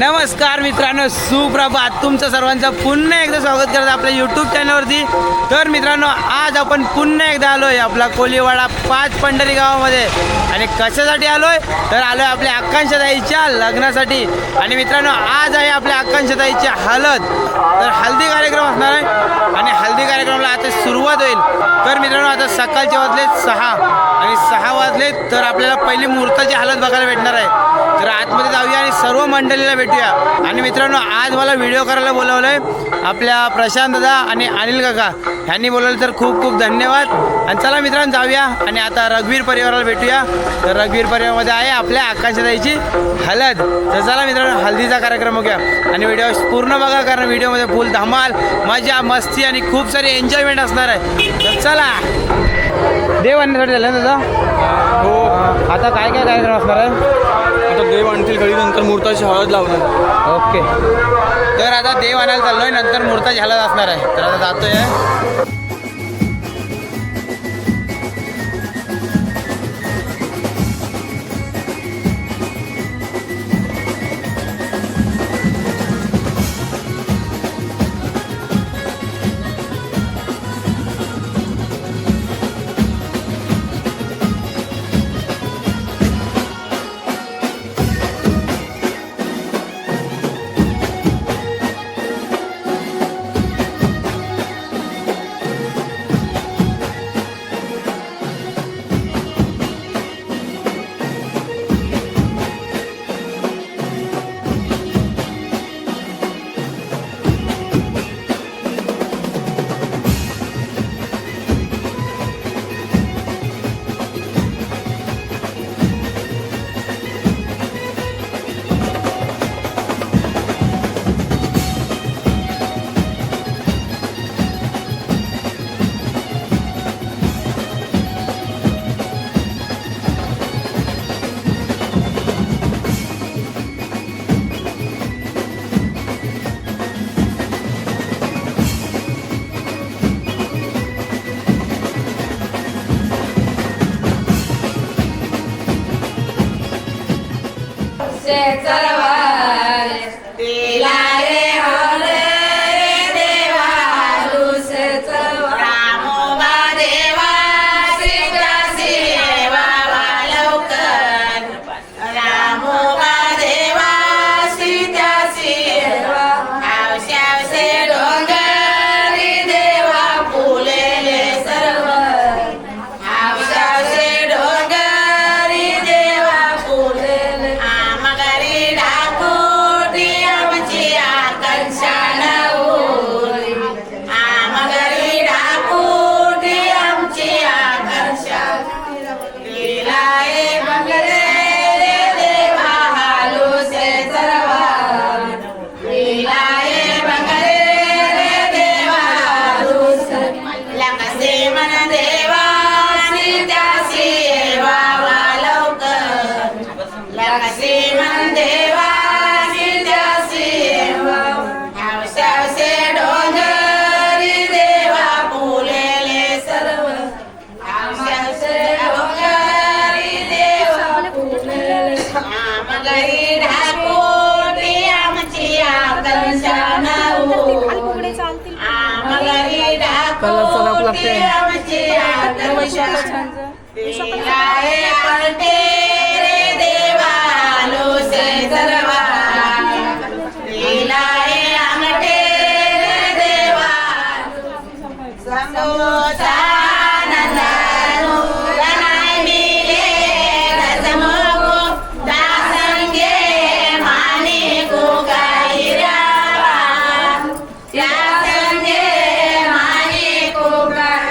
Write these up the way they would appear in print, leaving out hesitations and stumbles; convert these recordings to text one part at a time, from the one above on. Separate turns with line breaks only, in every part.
नमस्कार मित्रांनो, सुप्रभात. तुमचं सर्वांचं पुन्हा एकदा स्वागत करत आपल्या यूट्यूब चॅनलवरती. तर मित्रांनो, आज आपण पुन्हा एकदा आलो आहे आपला कोलीवाडा 5 पंढरी गावामध्ये. आणि कशासाठी आलो आहे तर आलो आहे आपल्या आकांक्षाताईच्या लग्नासाठी. आणि मित्रांनो, आज आहे आपल्या आकांक्षाताईची हळद. तर हल्दी कार्यक्रम असणार आहे आणि हल्दी कार्यक्रमाला आता सुरुवात होईल. तर मित्रांनो, आता सकाळचे वाजले 6 आणि 6 वाजले तर आपल्याला पहिली मुहूर्ताची हळद बघायला भेटणार आहे. तर आतमध्ये जाऊया आणि सर्व मंडळीला भेटूया. आणि मित्रांनो, आज मला व्हिडिओ करायला बोलवलं आहे आपल्या प्रशांत दादा आणि अनिल काका ह्यांनी बोलवलं, तर खूप खूप धन्यवाद. आणि चला मित्रांनो, जाऊया आणि आता रघुवीर परिवाराला भेटूया. तर रघुवीर परिवारामध्ये आहे आपल्या आकांक्षाताईची हळद. तर चला मित्रांनो, हल्दीचा कार्यक्रम बघूया आणि व्हिडिओ पूर्ण बघा, कारण व्हिडिओमध्ये फुल धमाल, मजा, मस्ती आणि खूप सारी एन्जॉयमेंट असणार आहे. तर चला. देव आणण्यासाठी झालं ना दादा?
हो.
आता काय काय कार्यक्रम असणार आहे?
आता देव आणतील घडी, नंतर मुहूर्ताची हळद लावणार.
ओके. तर आता देव आणायला चाललोय, नंतर मुहूर्ताची हळद असणार आहे. तर आता जातोय.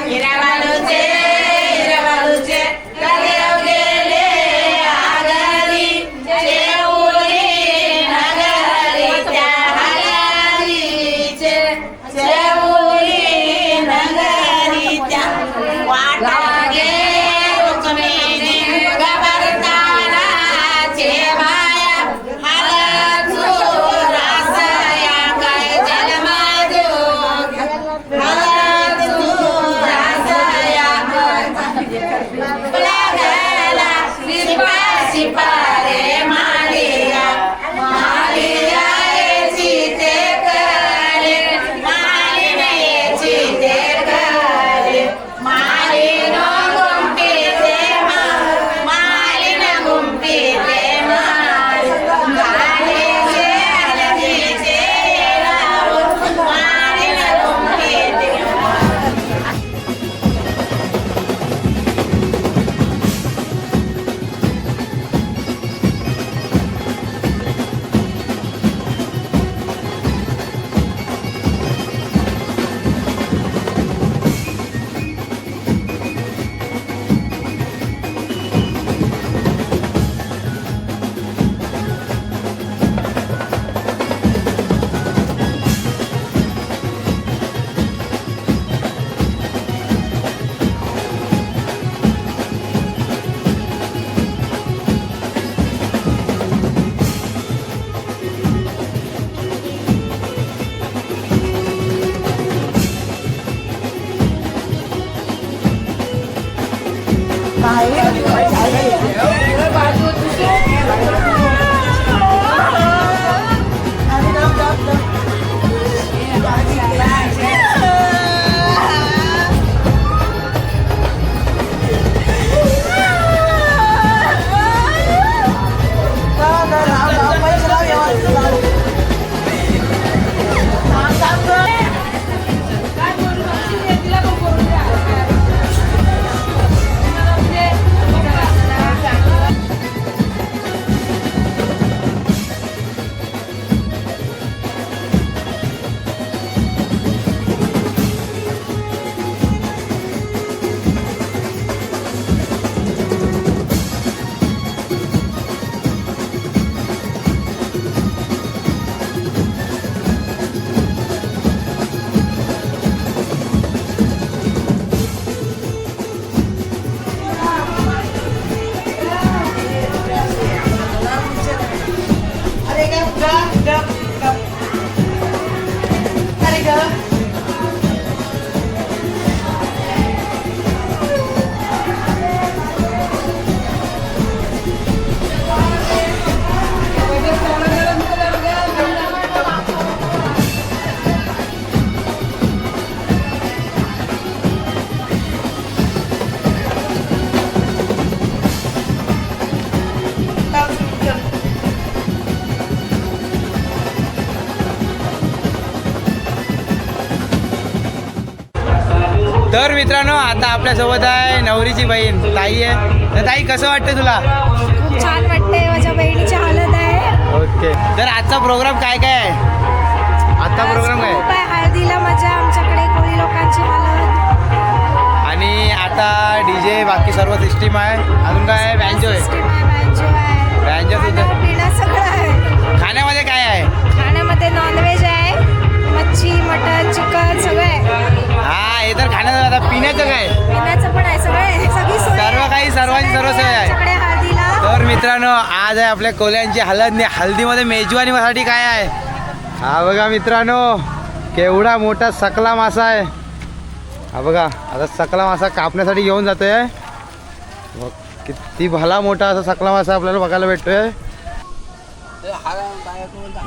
हिरवालूचे
तर मित्रांनो आता आपल्यासोबत आहे नवरीची बहीण ताई आहे. तर ताई कसं वाटतं तुला?
खूप छान वाटतंय. माझ्या बहिणीची हालत आहे.
ओके. तर आजचा प्रोग्राम काय काय आहे? आजचा प्रोग्राम काय?
खूप आहे. हळदीला मजा आमच्याकडे कोळी लोकांची हालत.
आणि आता डीजे बाकी सर्व सिस्टीम आहे. अजून काय आहे? बँजो आहे.
सिस्टीम आहे, बँजो आहे.
बँजो सुद्धा.
खाणं पिणं सगळं आहे.
खाण्यामध्ये काय आहे?
खाण्यामध्ये नॉनव्हेज आहे. मच्छी, मटन, चिकन सगळं आहे.
हा हे तर खाण्याचं. आता पिण्याचं काय?
पिण्याचं पण आहे. सगळं आहे. सगळी सोय आहे.
सर्व काही, सर्वांची सर्व सोय आहे.
आमच्याकडे हळदीला
तर मित्रांनो आज आहे आपल्या कोल्यांची हळद. हळदीमध्ये मेजवानीसाठी काय आहे? हा बघा मित्रांनो केवढा मोठा सकला मासा आहे. हा बघा आता सकला मासा कापण्यासाठी घेऊन जातोय. बघ, किती भला मोठा असा सकला मासा आपल्याला बघायला भेटतोय.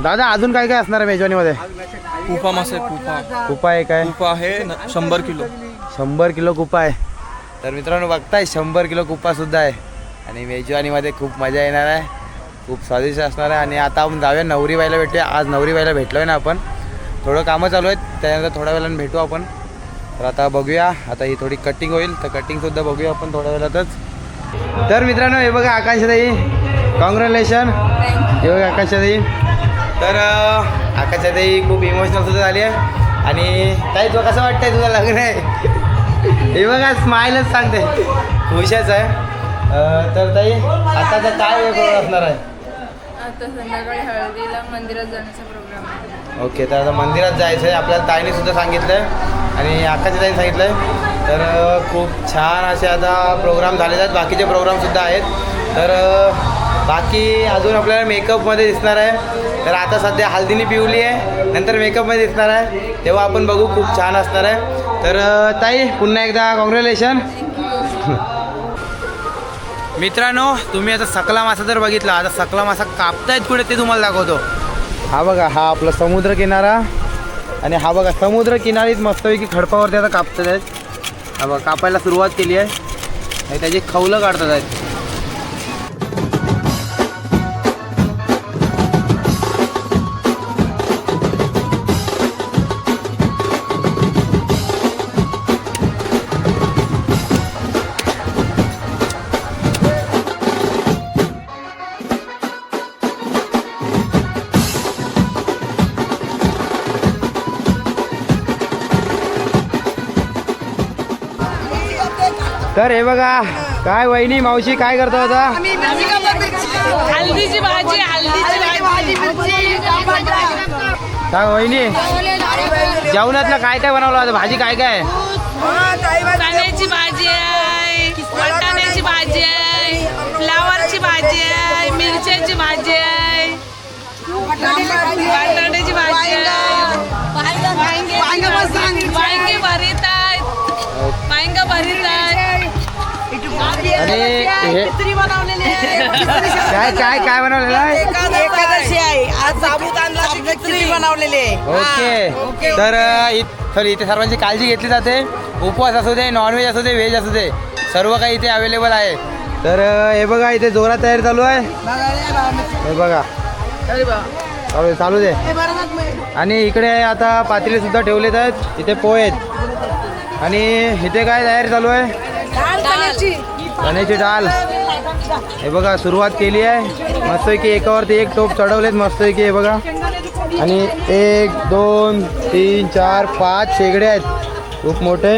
दादा अजून काय काय असणार आहे मेजवानीमध्ये?
कुपा मासे, कुपा
कुपा आहे काय?
कुपा आहे 100 किलो.
100 किलो कुपा आहे. तर मित्रांनो बघताय 100 किलो कुपा सुद्धा आहे. आणि मेजवानीमध्ये खूप मजा येणार आहे. खूप स्वादिष्ट असणार आहे. आणि आता आपण जाऊया नवरी बाईला भेटूया. आज नवरी बाईला भेटलो आहे ना आपण. थोडं कामं चालू आहेत त्यानंतर थोड्या वेळानं भेटू आपण. तर आता बघूया. आता ही थोडी कटिंग होईल तर कटिंगसुद्धा बघूया आपण थोड्या वेळातच. तर मित्रांनो हे बघा आकांक्षाताई कॉंग्रॅच्युलेशन. हे बघा आकांक्षाताई. तर आकांक्षाताई खूप इमोशनल सुद्धा झाली आहे. आणि ताई तुला कसं वाटतंय तुझं लग्न आहे? हे बघा स्माईलच सांगते खुशच आहे. तर ताई आताचा काय वेळ असणार आहे?
आता संध्याकाळी हळदीला मंदिरात जाण्याचा प्रोग्राम आहे.
ओके तर आता मंदिरात जायचं आहे आपल्याला ताईने सुद्धा सांगितलं आहे आणि आकाशच्या ताईने सांगितलं आहे. तर खूप छान असे आता प्रोग्राम झालेले आहेत. बाकीचे प्रोग्रामसुद्धा आहेत. तर बाकी अजून आपल्याला मेकअपमध्ये दिसणार आहे. तर आता सध्या हल्दीने पिवली आहे नंतर मेकअपमध्ये दिसणार आहे तेव्हा आपण बघू. खूप छान असणार आहे. तर ताई पुन्हा एकदा कॉंग्रॅच्युलेशन. मित्रांनो तुम्ही आता सकला मासा जर बघितला. आता सकला मासा कापतायत कुठे ते तुम्हाला दाखवतो. हा बघा हा आपला समुद्र किनारा. आणि हा बघा समुद्र किनारीत मस्तपैकी खडपावरती आता कापतात आहेत. हा बघा कापायला सुरुवात केली आहे आणि त्याची खवलं काढतात आहेत. तर हे बघा काय वहिनी मावशी काय करतो आता?
हल्दीची भाजी, हल्दीची भाजी.
काय वहिनी जेवणातलं काय काय बनवलं होतं? भाजी काय काय?
चण्याची भाजी आहे, वाटाण्याची भाजी आहे, फ्लावरची भाजी आहे, मिरच्याची भाजी आहे, वाटाण्याची भाजी आहे, वांगे भरीत आहेत, वांगे भरीत आहेत.
आणि हे काय काय काय बनवलेलं आहे?
एकादशी आहे आज साबुदाण्याची खिचडी बनवलेली आहे.
ओके तर इथे सर्वांची काळजी घेतली जाते. उपवास असू दे, नॉनव्हेज असू दे, व्हेज असू दे, सर्व काही इथे अवेलेबल आहे. तर हे बघा इथे जोरात तयारी चालू आहे. हे बघा चालू दे. आणि इकडे आता पातेले सुद्धा ठेवलेत आहेत. इथे पोहे आहेत. आणि इथे काय तयारी चालू आहे? चण्याची डाळ. हे बघा सुरुवात केली आहे मस्तपैकी. एकावरती एक टोप चढवलेत मस्तपैकी. हे बघा आणि 1 2 3 4 5 शेगडे आहेत खूप मोठे.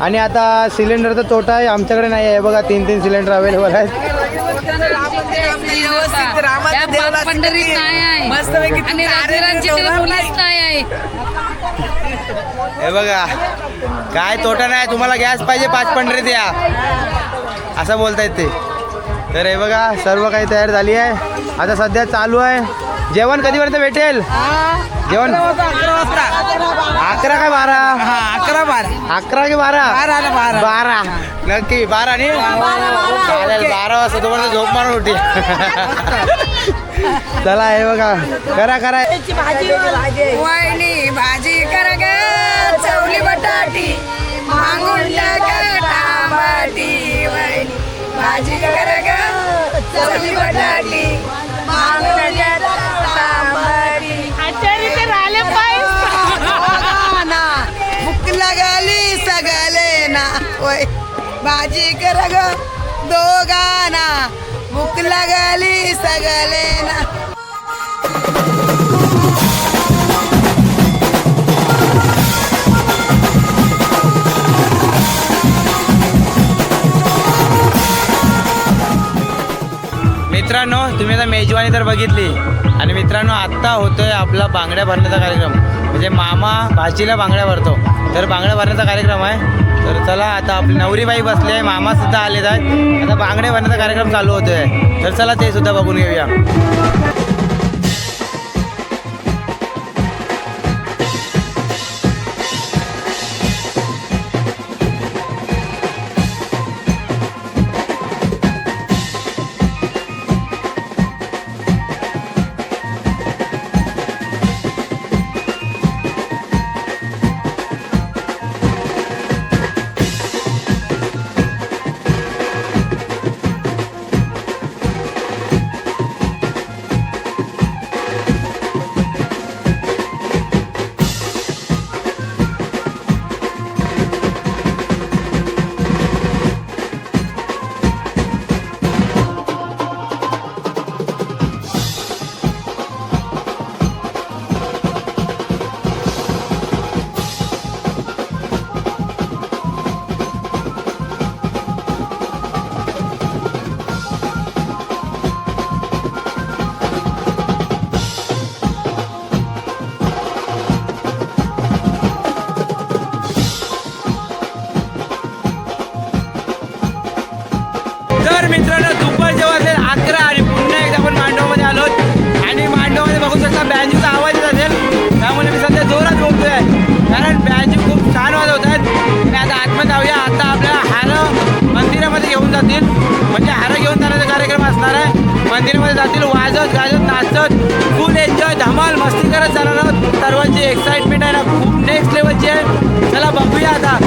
आणि आता सिलेंडरचा तोटा आहे आमच्याकडे नाही आहे. बघा 3 सिलेंडर अवेलेबल आहेत.
पंढरीत नाही आहे आणि राजारामच्या मुलीच नाही आहे.
हे बघा काय तोटा नाही. तुम्हाला गॅस पाहिजे 5 पंढरीत या असं बोलतायत ते. तर हे बघा सर्व काही तयार झाली आहे. आता सध्या चालू आहे. जेवण कधीपर्यंत भेटेल? जेवण 11 काय 12? 11 की 12? 12 नक्की 12 आणि चालेल 12 वाजता तुम्हाला झोप मारून उठी. चला हे बघा करा
वहिनी भाजी कर ग चवली बटाटी मागून टमाटी. वहिनी भाजी कर ग चवली बटाटी मागून टमाटी. आचारी ते राहिले पाहिजे.
भूक लागली सगळे होय भाजी कर ग दोघांना भूक लागली सगळे ना.
मित्रांनो तुम्ही आता मेजवानी तर बघितली आणि मित्रांनो आत्ता होतोय आपला बांगड्या भरण्याचा कार्यक्रम म्हणजे मामा भाचीला बांगड्या भरतो तर बांगड्या भरण्याचा कार्यक्रम आहे. तर चला आता आपली नवरीबाई बसली आहे मामा सुद्धा आलेत आहेत आता बांगड्या भरण्याचा कार्यक्रम चालू होतोय तर चला ते सुद्धा बघून घेऊया. तर मित्रांनो दुपार जेव्हा असेल 11 आणि पुन्हा एकदा आपण मांडवमध्ये आलो आणि मांडवमध्ये बघू शकता बँजूचा आवाज येत असेल त्यामुळे मी सध्या जोरात बोलतोय कारण बँजू खूप छान वाजवत आहेत. आणि आता आतमध्ये जाऊया आता आपल्याला हार मंदिरामध्ये घेऊन जातील म्हणजे हार घेऊन जाण्याचा कार्यक्रम असणार आहे. मंदिरामध्ये जातील वाजत गाजत नाचत फुल एन्जॉय धमाल मस्ती करत जाणार आहोत. सर्वांची एक्साइटमेंट आहे ना खूप नेक्स्ट लेवलची आहे. चला बघूया आता.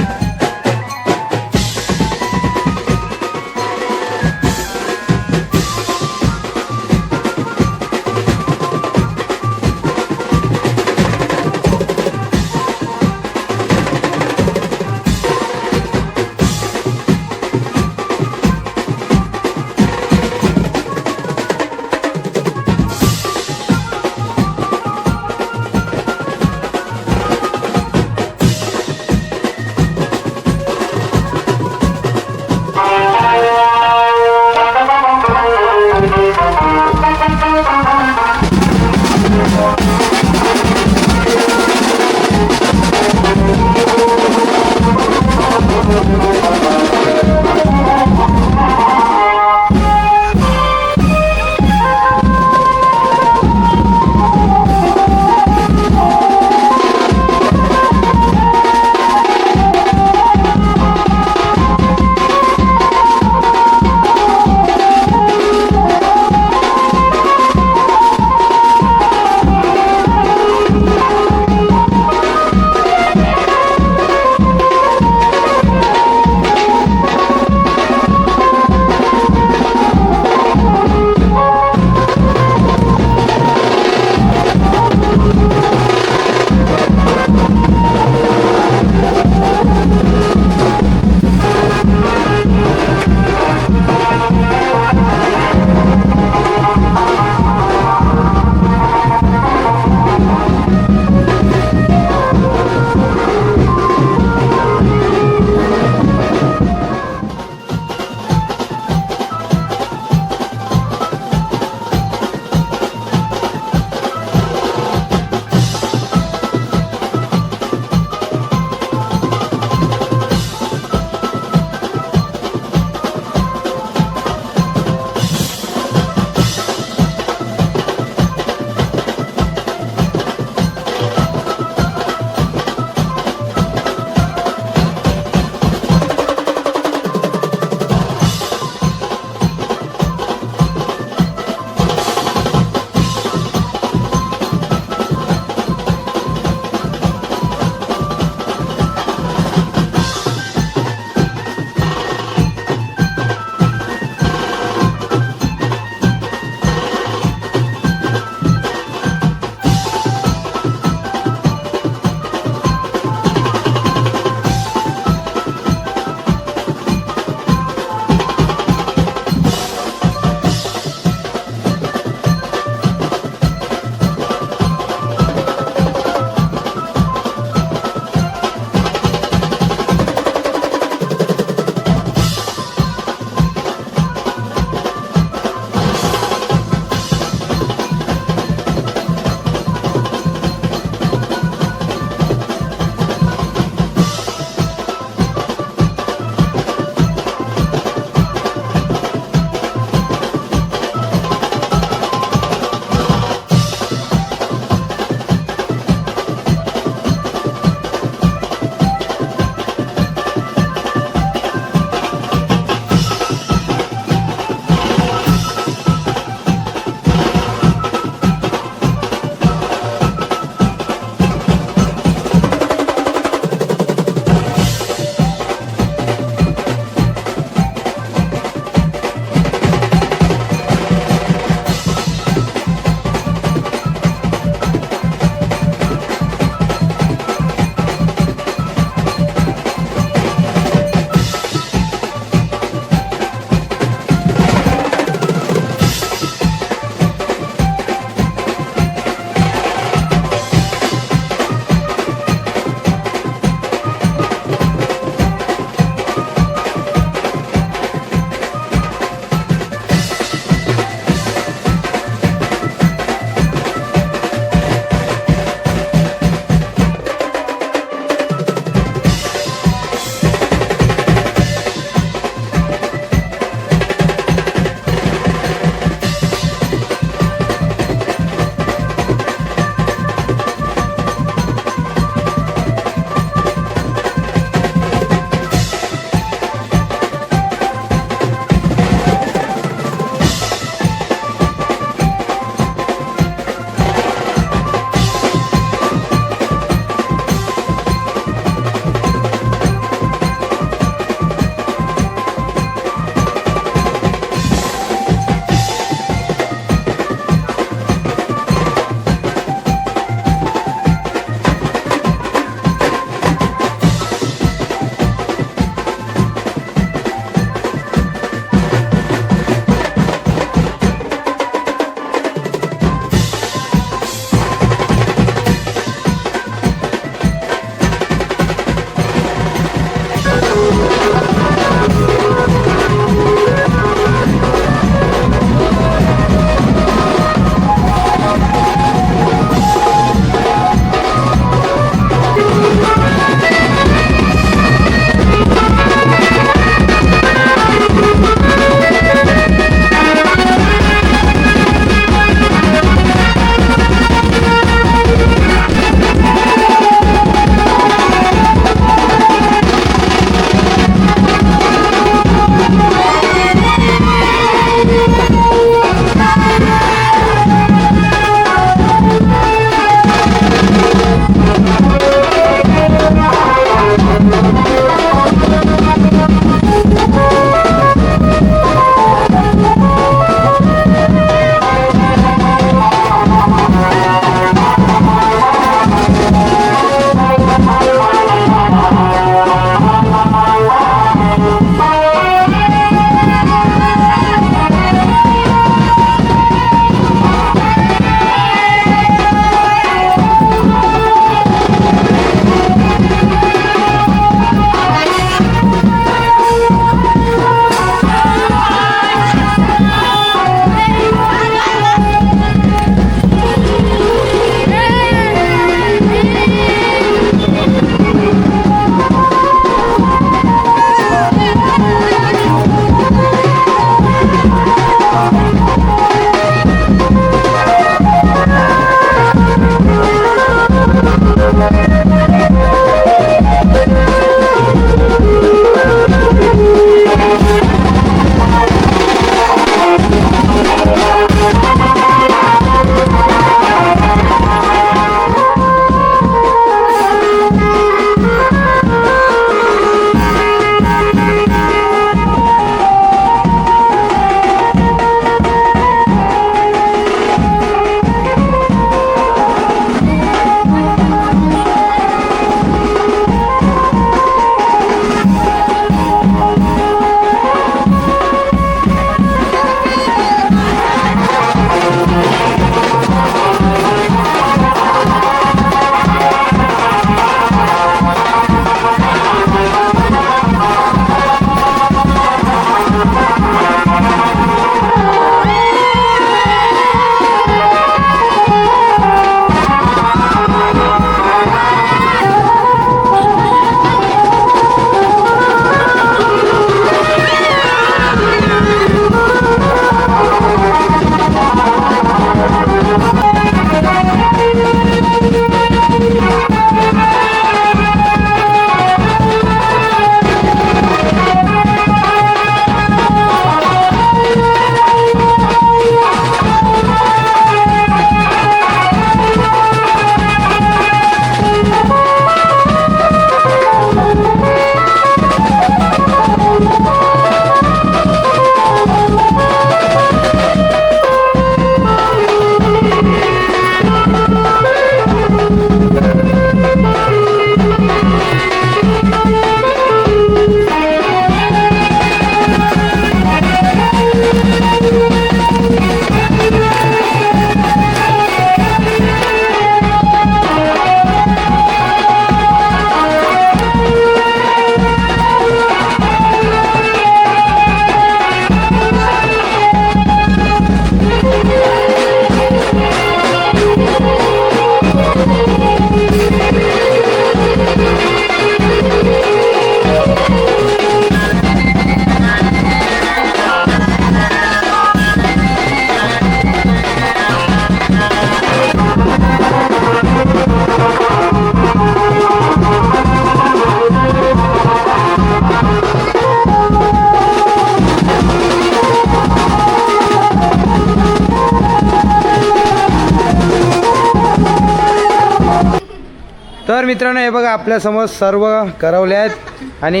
तर मित्रांनो हे बघा आपल्यासमोर सर्व करवले आहेत आणि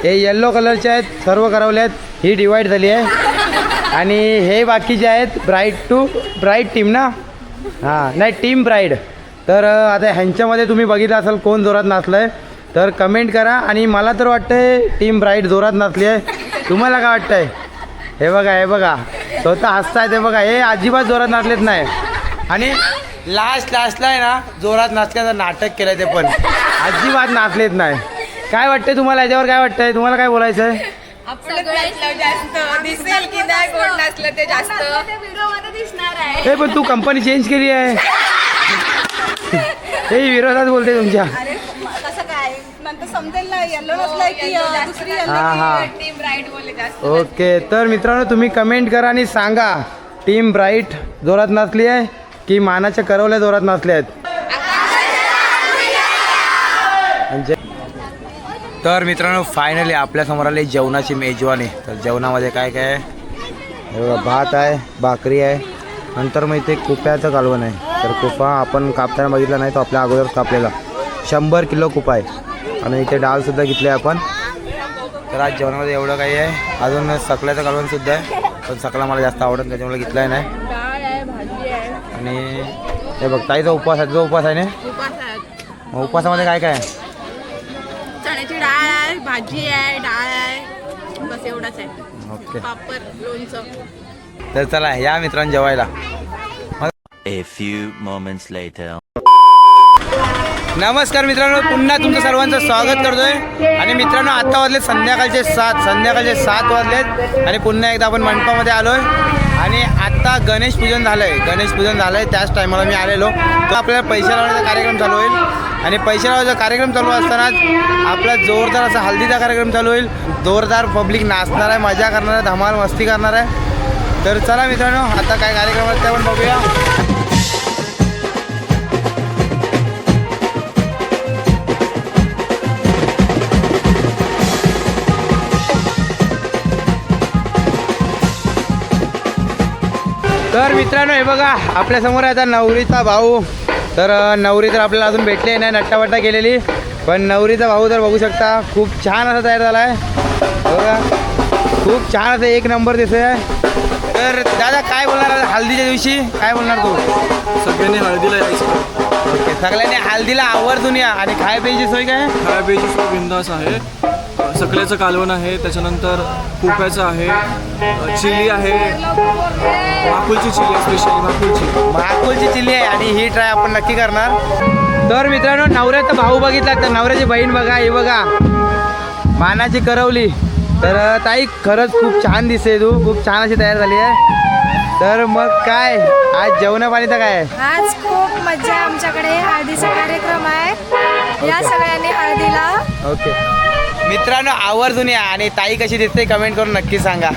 हे येल्लो कलरचे आहेत, सर्व करवले आहेत. ही डिवाईड झाली आहे आणि हे बाकीचे आहेत ब्राईड टीम ना, हां नाही टीम ब्राईड. तर आता ह्यांच्यामध्ये तुम्ही बघितलं असाल कोण जोरात नाचलं आहे, तर कमेंट करा. आणि मला तर वाटतंय टीम ब्राईड जोरात नाचली आहे. तुम्हाला काय वाटतं आहे? हे बघा स्वतः हसतायत. हे बघा हे अजिबात जोरात नाचलेत नाही आणि लास्टला आहे ना जोरात नाचल्याचं नाटक केलं ते पण अजिबात नाचलेत नाही. काय वाटतंय तुम्हाला याच्यावर? काय वाटतंय तुम्हाला? काय बोलायचं आहे?
दिसेल की नाही कोण नसलं ते जास्त व्हिडिओमध्ये दिसणार आहे.
हे पण तू कंपनी चेंज केली आहे. हे विरोधात बोलते तुमच्या.
कसं काय नंतर समजेल ना येल्लो नसलाय की दुसरी
हां हां
टीम ब्राईट बोलले जास्त.
ओके. तर मित्रांनो तुम्ही कमेंट करा आणि सांगा टीम ब्राईट जोरात नाचली आहे की मानाच्या करवल्या जोरात नाचल्या आहेत. तर मित्रांनो फायनली आपल्यासमोर आले जेवणाची मेजवानी. तर जेवणामध्ये काय काय आहे? हे बघा भात आहे, भाकरी आहे, नंतर मग इथे कुप्याचं कालवण आहे. तर कुपा आपण कापताना बघितला नाही, तो आपल्या अगोदर कापलेला 100 किलो कुपा आहे. आणि इथे डाळसुद्धा घेतली आहे आपण. तर आज जेवणामध्ये एवढं काही आहे. अजून सकल्याचं कालवणसुद्धा आहे, पण सकला मला जास्त आवडत त्याच्यामुळे घेतला नाही.
डाळ आहे, भाजी आहे
आणि हे बघ ताईचा उपवास आहे. जो उपवास आहे ना मग उपवासामध्ये काय काय?
चण्याची डाळ आहे, भाजी आहे, डाळ आहे, बस एवढाच आहे.
ओके,
पापड, लोणचं.
तर चला या मित्रांनो जेवायला.
A few moments later.
नमस्कार मित्रांनो, पुन्हा तुमचं सर्वांचं स्वागत करतोय. आणि मित्रांनो आता वाजले संध्याकाळचे 7 वाजलेत आणि पुन्हा एकदा आपण मंडपामध्ये आलोय. आणि आत्ता गणेश पूजन झालंय. त्याच टायमाला मी आलेलो. तर आपल्याला पैसे लावण्याचा कार्यक्रम चालू होईल आणि पैसे लावायचा कार्यक्रम चालू असतानाच आपला जोरदार असा हल्दीचा कार्यक्रम चालू होईल. जोरदार पब्लिक नाचणार आहे, मजा करणार आहे, धमाल मस्ती करणार आहे. तर चला मित्रांनो, आता काय कार्यक्रम आहे ते आपण बघूया. तर मित्रांनो हे बघा, आपल्यासमोर आहे आता नवरीचा भाऊ. तर नवरी तर आपल्याला अजून भेटली नाही, नट्टावट्टा केलेली. पण नवरीचा भाऊ तर बघू शकता, खूप छान असा तयार झाला आहे बघा. खूप छान असं एक नंबर दिसतोय आहे. तर दादा काय बोलणार हल्दीच्या दिवशी, काय बोलणार तू?
सगळ्यांनी हळदीला यायचं.
ओके, सगळ्यांनी हल्दीला आवर्जून या. आणि खाय प्यायची सोय काय?
खायापियाची सोय बिंदास आहे. सकल्याचं कालवण आहे, त्याच्यानंतर कुप्याचं आहे, चिली आहे, माकुलची चिली आहे, स्पेशली
महाकुलची चिल्ली आहे आणि ही ट्राय आपण नक्की करणार. तर मित्रांनो नवऱ्याचा भाऊ बघितला तर नवऱ्याची बहीण बघा, ही बघा मानाची करवली. तर ताई खरंच खूप छान दिसते, तू खूप छान अशी तयार झाली आहे. तर मग काय आज जेवणापाणीचं काय आहे?
आज खूप मजा आहे आमच्याकडे. हळदीचा कार्यक्रम आहे, या सगळ्यांनी हळदीला.
ओके मित्रांनो आवर्जून या. आणि ताई कशी दिसते कमेंट करून नक्की सांगा.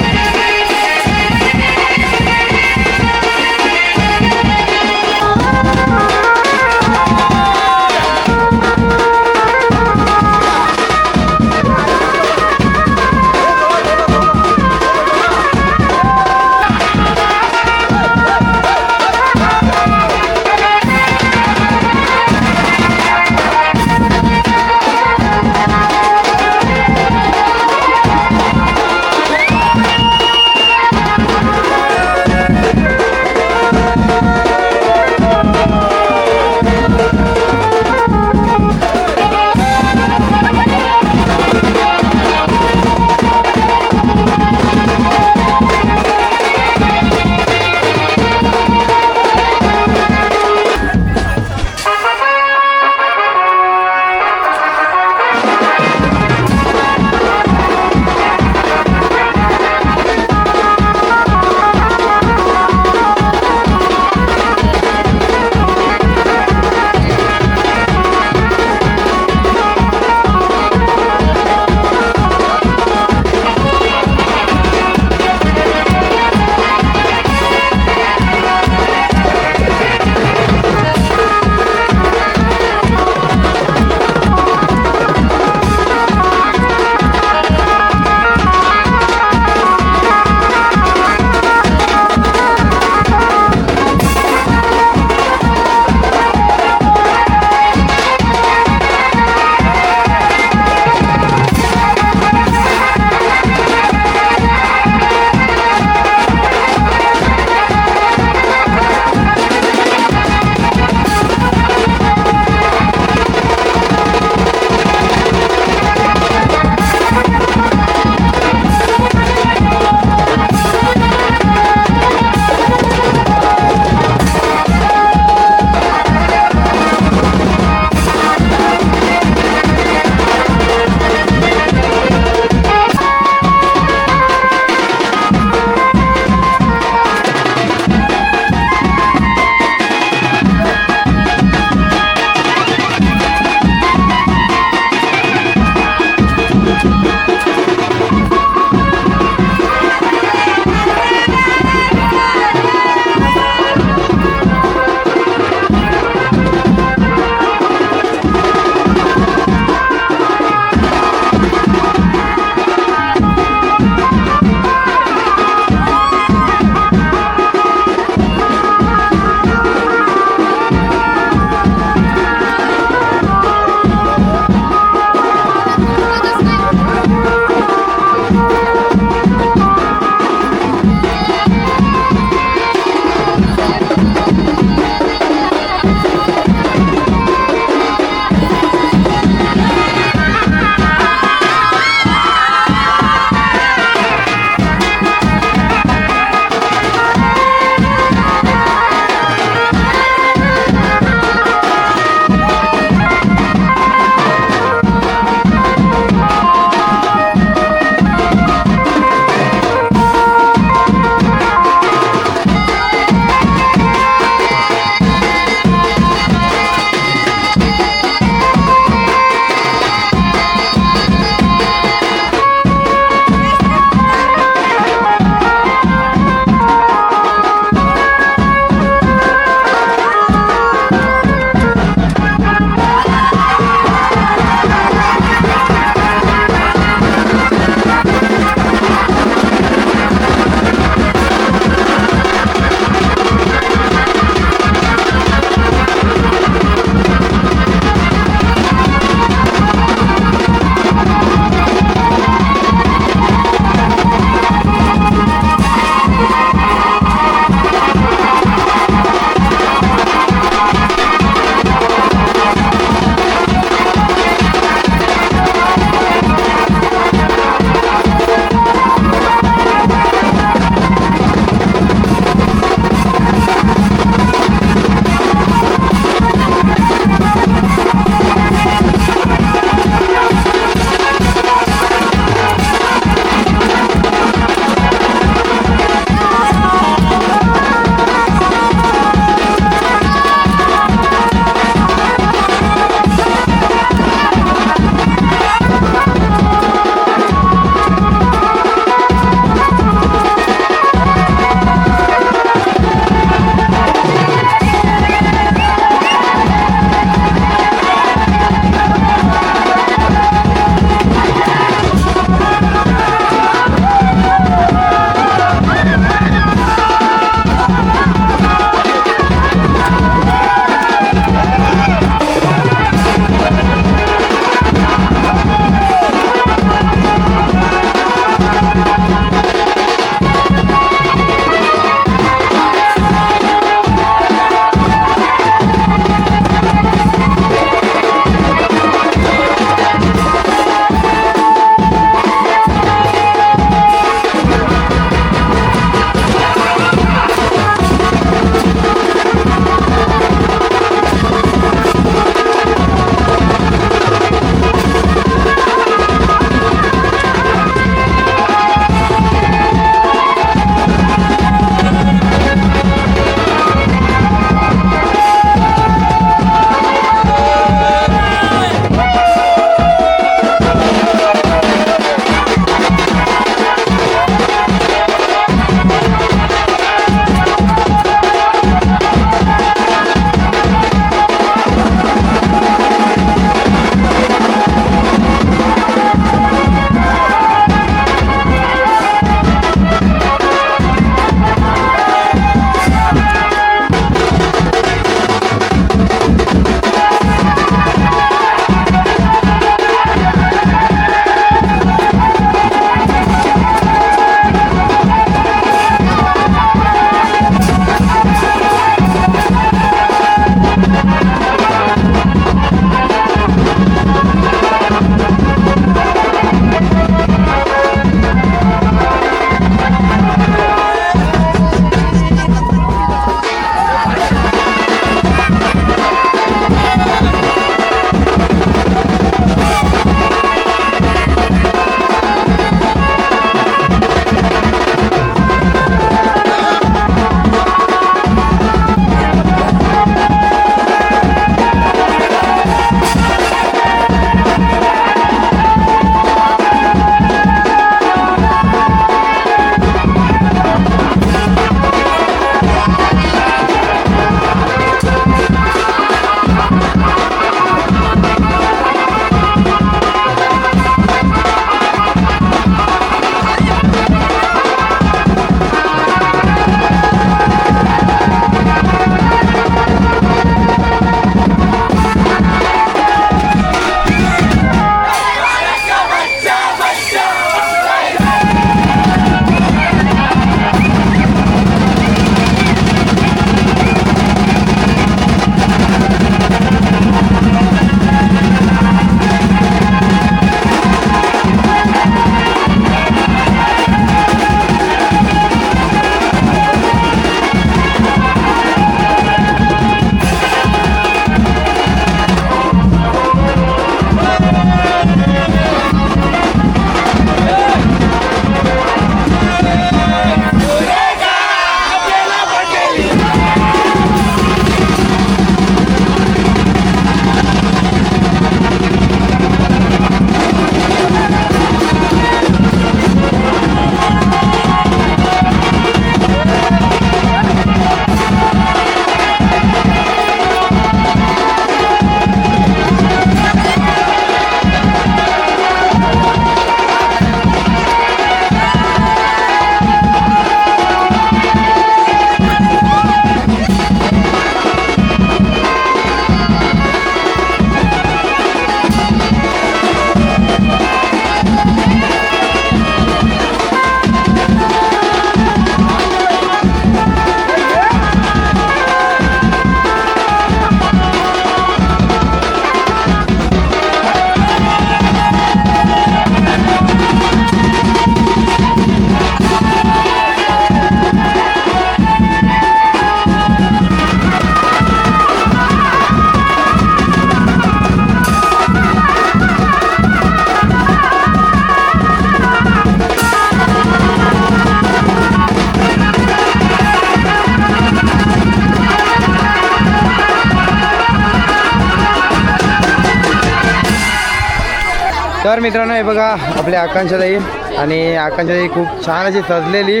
तर मित्रांनो हे बघा आपली आकांक्षाताई आणि आकांक्षाताई खूप छान अशी सजलेली.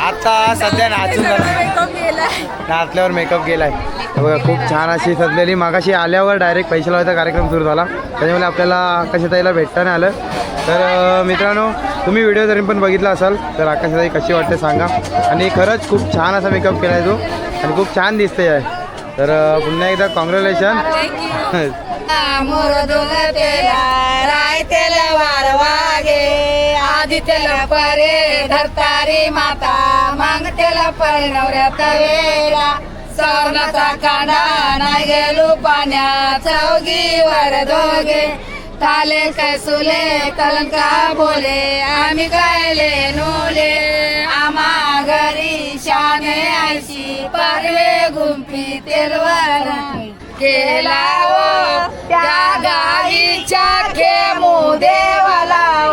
आता सध्या नाचून नाचल्यावर मेकअप गेलाय. बघा खूप छान अशी सजलेली. मागाशी आल्यावर डायरेक्ट पैसे लावायचा कार्यक्रम सुरू झाला, त्याच्यामुळे आपल्याला आकांक्षाताईला भेटता नाही आलं. तर मित्रांनो तुम्ही व्हिडिओ जरी पण बघितला असाल तर आकांक्षाताई कशी वाटते सांगा. आणि खरंच खूप छान असा मेकअप केला आहे तू आणि खूप छान दिसते आहे. तर पुन्हा एकदा कॉंग्रॅच्युलेशन.
आधी त्याला परे धरतारी माता मांग त्याला परे नवऱ्यात वेळा सवनाचा कांडा नाही गेलो पाण्यात चौघीवर दोघे ताले कैसुले कलंका बोले आम्ही गायले नोले आम्हा घरी शाने आयशी पारवे गुंफी तेलवर केला ओ त्या गाईच्या खेमू देवाला ओ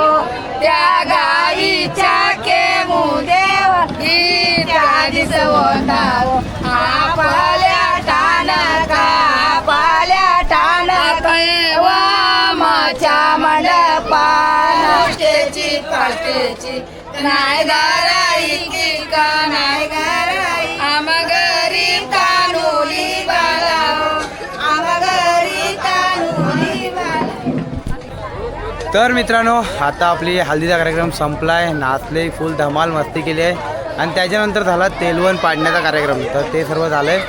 त्या गाईच्या खेमू देवा ही त्या दिसवता ओ आपल्या टाणका आपल्या टाणका वामाच्या मंडपाची पाटेची नाही गाराई की का नाही गाराई आम घरी तानुली बाळा आम घरी तानुली बाळा.
तर मित्रांनो आता आपली हल्दीचा कार्यक्रम संपलाय. नाचले फुल धमाल मस्ती केली आहे आणि त्याच्यानंतर झाला तेलवण पाडण्याचा कार्यक्रम. तर ते सर्व झालं आहे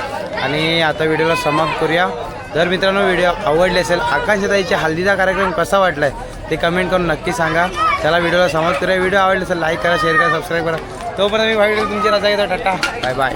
आणि आता व्हिडिओला समाप्त करूया. जर मित्रांनो व्हिडिओ आवडले असेल आकांक्षाताईच्या हल्दीचा कार्यक्रम कसा वाटला आहे ते कमेंट करून नक्की सांगा. त्याला व्हिडिओला समाप्त करूया. व्हिडिओ आवडले असेल लाईक करा, शेअर करा, सबस्क्राईब करा. तोपर्यंत मी व्हिडिओ तुमची रजा घेतो. Tata bye bye.